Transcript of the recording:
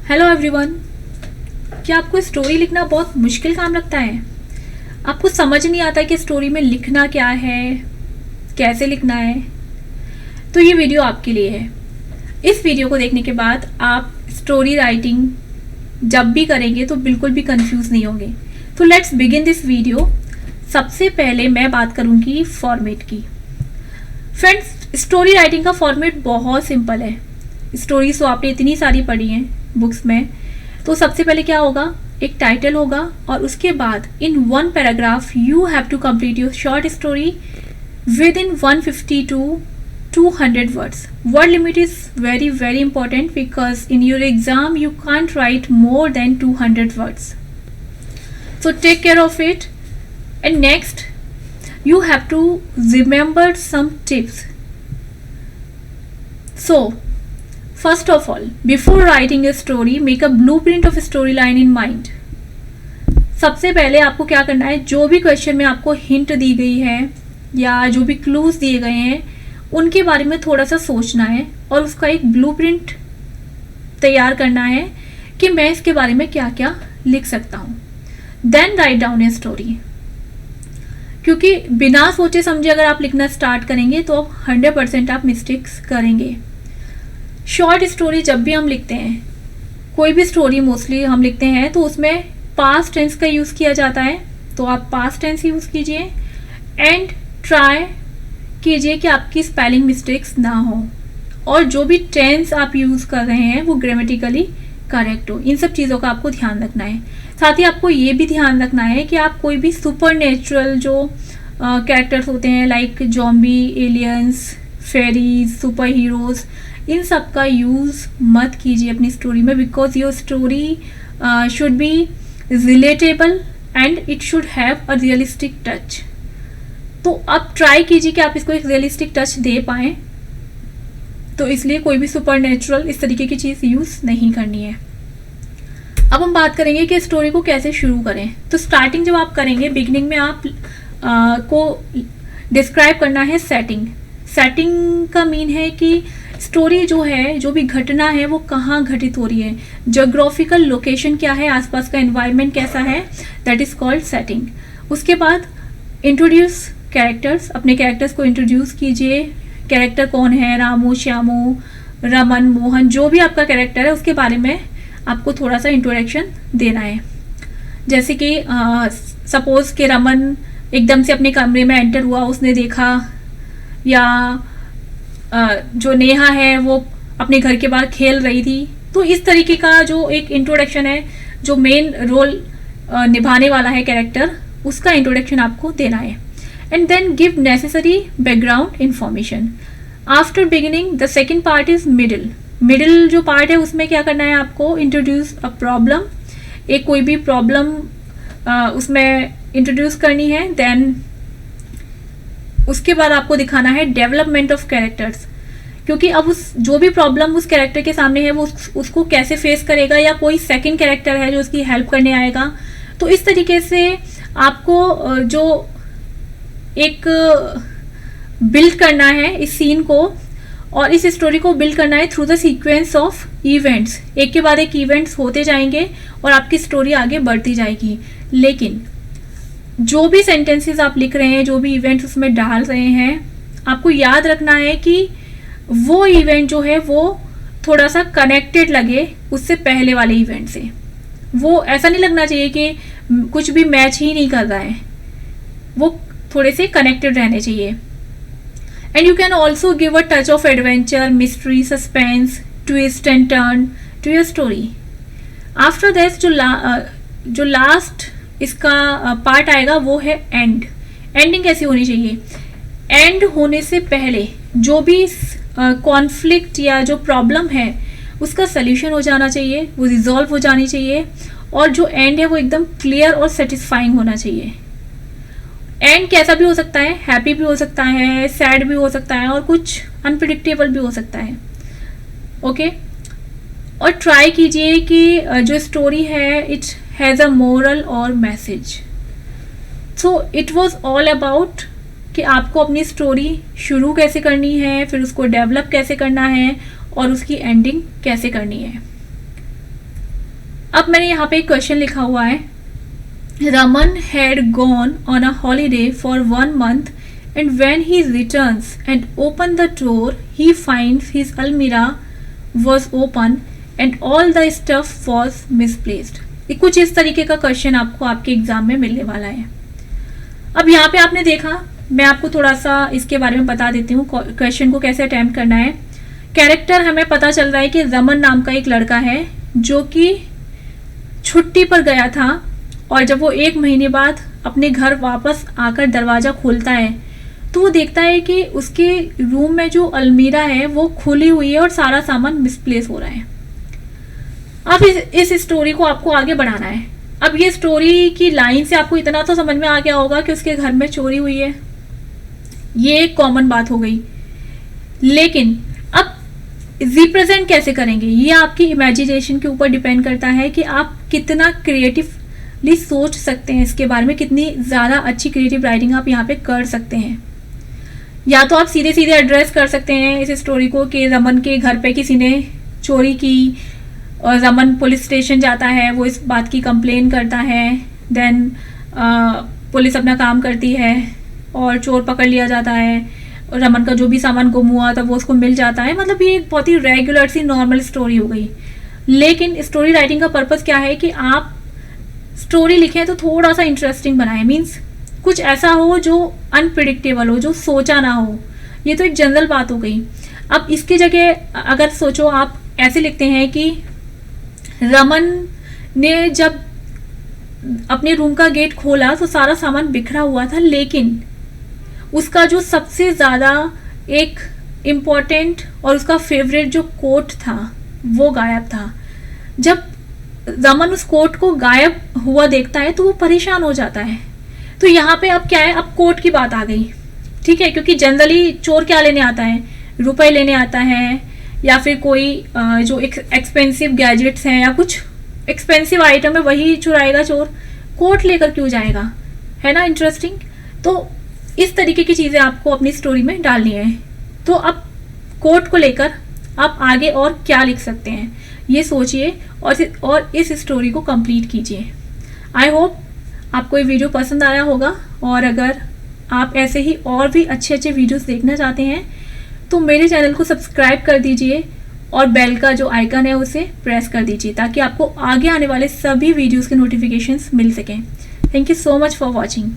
Hello everyone. क्या आपको story लिखना बहुत मुश्किल काम लगता है? आपको समझ नहीं आता कि स्टोरी में लिखना क्या है, कैसे लिखना है? तो ये वीडियो आपके लिए है। इस वीडियो को देखने के बाद आप स्टोरी राइटिंग जब भी करेंगे तो बिल्कुल भी कंफ्यूज नहीं होंगे। तो लेट्स बिगिन दिस वीडियो। सबसे पहले मैं बात करूंगी फॉर्मेट की। फ्रेंड्स, स्टोरी राइटिंग का फॉर्मेट बहुत सिंपल है। स्टोरीज तो आपने इतनी सारी पढ़ी हैं बुक्स में। तो सबसे पहले क्या होगा, एक टाइटल होगा और उसके बाद in one paragraph you have to complete your short story within 150 to 200 words. Word limit is very very important because in your exam you can't write more than 200 words. So take care of it. And next you have to remember some tips. So first of all, before writing a story, make a blueprint of a storyline in mind. सबसे पहले आपको क्या करना है, जो भी question में आपको हिंट दी गई है या जो भी क्लूज दिए गए हैं उनके बारे में थोड़ा सा सोचना है और उसका एक ब्लूप्रिंट तैयार करना है कि मैं इसके बारे में क्या क्या लिख सकता हूँ। Then write down a story. क्योंकि बिना सोचे समझे अगर आप लिखना स्टार्ट करेंगे तो आप 100% आप मिस्टेक्स करेंगे। शॉर्ट स्टोरी जब भी हम लिखते हैं, कोई भी स्टोरी मोस्टली हम लिखते हैं तो उसमें पास्ट टेंस का यूज़ किया जाता है, तो आप पास्ट टेंस यूज़ कीजिए एंड ट्राई कीजिए कि आपकी स्पेलिंग मिस्टेक्स ना हो और जो भी टेंस आप यूज़ कर रहे हैं वो ग्रामेटिकली करेक्ट हो। इन सब चीज़ों का आपको ध्यान रखना है। साथ ही आपको ये भी ध्यान रखना है कि आप कोई भी सुपर नेचुरल जो कैरेक्टर्स होते हैं like zombie, aliens, fairies, superheroes, इन सब का यूज़ मत कीजिए अपनी स्टोरी में, because your story should be relatable and it should have a realistic touch. तो अब ट्राई कीजिए कि आप इसको एक रियलिस्टिक टच दे पाएँ, तो इसलिए कोई भी सुपर नेचुरल इस तरीके की चीज़ यूज़ नहीं करनी है। अब हम बात करेंगे कि स्टोरी को कैसे शुरू करें। तो स्टार्टिंग जब आप करेंगे, बिगनिंग में आप को डिस्क्राइब करना है सेटिंग। सेटिंग का मीन है कि स्टोरी जो है, जो भी घटना है वो कहाँ घटित हो रही है, जोग्राफिकल लोकेशन क्या है, आसपास का एनवायरनमेंट कैसा है, दैट इज़ कॉल्ड सेटिंग। उसके बाद इंट्रोड्यूस कैरेक्टर्स, अपने कैरेक्टर्स को इंट्रोड्यूस कीजिए। कैरेक्टर कौन है, रामू, श्यामू, रमन, मोहन, जो भी आपका कैरेक्टर है उसके बारे में आपको थोड़ा सा इंट्रोडक्शन देना है। जैसे कि सपोज कि रमन एकदम से अपने कमरे में एंटर हुआ, उसने देखा, या जो नेहा है वो अपने घर के बाहर खेल रही थी। तो इस तरीके का जो एक इंट्रोडक्शन है, जो मेन रोल निभाने वाला है कैरेक्टर, उसका इंट्रोडक्शन आपको देना है। And then give necessary background information. After beginning the second part is middle. Middle जो पार्ट है उसमें क्या करना है, आपको इंट्रोड्यूस अ प्रॉब्लम, एक कोई भी प्रॉब्लम उसमें इंट्रोड्यूस करनी है। देन उसके बाद आपको दिखाना है डेवलपमेंट ऑफ कैरेक्टर्स, क्योंकि अब उस जो भी प्रॉब्लम उस कैरेक्टर के सामने है वो उसको कैसे फेस करेगा, या कोई सेकंड कैरेक्टर है जो उसकी हेल्प करने आएगा। तो इस तरीके से आपको जो एक बिल्ड करना है इस सीन को, और इस स्टोरी को बिल्ड करना है through the sequence of events. एक के बाद एक इवेंट्स होते जाएंगे और आपकी स्टोरी आगे बढ़ती जाएगी। लेकिन जो भी सेंटेंसेस आप लिख रहे हैं, जो भी इवेंट्स उसमें डाल रहे हैं, आपको याद रखना है कि वो इवेंट जो है वो थोड़ा सा कनेक्टेड लगे उससे पहले वाले इवेंट से। वो ऐसा नहीं लगना चाहिए कि कुछ भी मैच ही नहीं कर रहा है, वो थोड़े से कनेक्टेड रहने चाहिए। And you can also give a touch of adventure, mystery, suspense, twist and turn to your story. After that जो लास्ट इसका पार्ट आएगा वो है एंड। एंडिंग कैसी होनी चाहिए, एंड होने से पहले जो भी कॉन्फ्लिक्ट या जो प्रॉब्लम है उसका सल्यूशन हो जाना चाहिए, वो रिजॉल्व हो जानी चाहिए, और जो एंड है वो एकदम क्लियर और सेटिस्फाइंग होना चाहिए। एंड कैसा भी हो सकता है, हैप्पी भी हो सकता है, सैड भी हो सकता है, और कुछ अनप्रिडिक्टेबल भी हो सकता है। ओके, और ट्राई कीजिए कि जो स्टोरी है इट हैज़ अ मोरल और message. So it was all about कि आपको अपनी स्टोरी शुरू कैसे करनी है, फिर उसको डेवलप कैसे करना है और उसकी एंडिंग कैसे करनी है। अब मैंने यहाँ पे एक क्वेश्चन लिखा हुआ है, Raman had gone on a holiday for 1 month and when he returns and open the drawer he finds his almirah was open and all the stuff was misplaced। ये कुछ इस तरीके का क्वेश्चन आपको आपके एग्जाम में मिलने वाला है। अब यहाँ पे आपने देखा, मैं आपको थोड़ा सा इसके बारे में बता देती हूँ क्वेश्चन को कैसे अटेम्प्ट करना है। कैरेक्टर हमें पता चल रहा है कि रमन नाम का एक लड़का है जो कि छुट्टी पर गया था, और जब वो 1 महीने बाद अपने घर वापस आकर दरवाज़ा खोलता है तो वो देखता है कि उसके रूम में जो अलमीरा है वो खुली हुई है और सारा सामान मिसप्लेस हो रहा है। अब इस स्टोरी को आपको आगे बढ़ाना है। अब ये स्टोरी की लाइन से आपको इतना तो समझ में आ गया होगा कि उसके घर में चोरी हुई है, ये एक कॉमन बात हो गई। लेकिन अब रिप्रेजेंट कैसे करेंगे, ये आपकी इमेजिनेशन के ऊपर डिपेंड करता है कि आप कितना क्रिएटिवली सोच सकते हैं इसके बारे में, कितनी ज़्यादा अच्छी क्रिएटिव राइटिंग आप यहाँ पे कर सकते हैं। या तो आप सीधे सीधे एड्रेस कर सकते हैं इस स्टोरी को कि रमन के घर पे किसी ने चोरी की और रमन पुलिस स्टेशन जाता है, वो इस बात की कंप्लेन करता है, देन पुलिस अपना काम करती है और चोर पकड़ लिया जाता है, और रमन का जो भी सामान गुम हुआ था वो उसको मिल जाता है। मतलब ये एक बहुत ही रेगुलर सी नॉर्मल स्टोरी हो गई। लेकिन स्टोरी राइटिंग का पर्पस क्या है कि आप स्टोरी लिखें तो थोड़ा सा इंटरेस्टिंग बनाएं, मीन्स कुछ ऐसा हो जो अनप्रिडिक्टेबल हो, जो सोचा ना हो। ये तो एक जनरल बात हो गई। अब इसकी जगह अगर सोचो, आप ऐसे लिखते हैं कि रमन ने जब अपने रूम का गेट खोला तो सारा सामान बिखरा हुआ था, लेकिन उसका जो सबसे ज़्यादा एक इम्पॉर्टेंट और उसका फेवरेट जो कोट था वो गायब था। जब रमन उस कोट को गायब हुआ देखता है तो वो परेशान हो जाता है। तो यहाँ पे अब क्या है, अब कोट की बात आ गई, ठीक है, क्योंकि जनरली चोर क्या लेने आता है, रुपए लेने आता है, या फिर कोई जो एक्सपेंसिव गैजेट्स हैं या कुछ एक्सपेंसिव आइटम है वही चुराएगा चोर, कोट लेकर क्यों जाएगा, है ना इंटरेस्टिंग। तो इस तरीके की चीज़ें आपको अपनी स्टोरी में डालनी है। तो अब कोट को लेकर आप आगे और क्या लिख सकते हैं ये सोचिए और इस स्टोरी को कंप्लीट कीजिए। आई होप आपको ये वीडियो पसंद आया होगा, और अगर आप ऐसे ही और भी अच्छे अच्छे वीडियोस देखना चाहते हैं तो मेरे चैनल को सब्सक्राइब कर दीजिए और बेल का जो आइकन है उसे प्रेस कर दीजिए ताकि आपको आगे आने वाले सभी वीडियोस के नोटिफिकेशंस मिल सकें। Thank you so much for watching.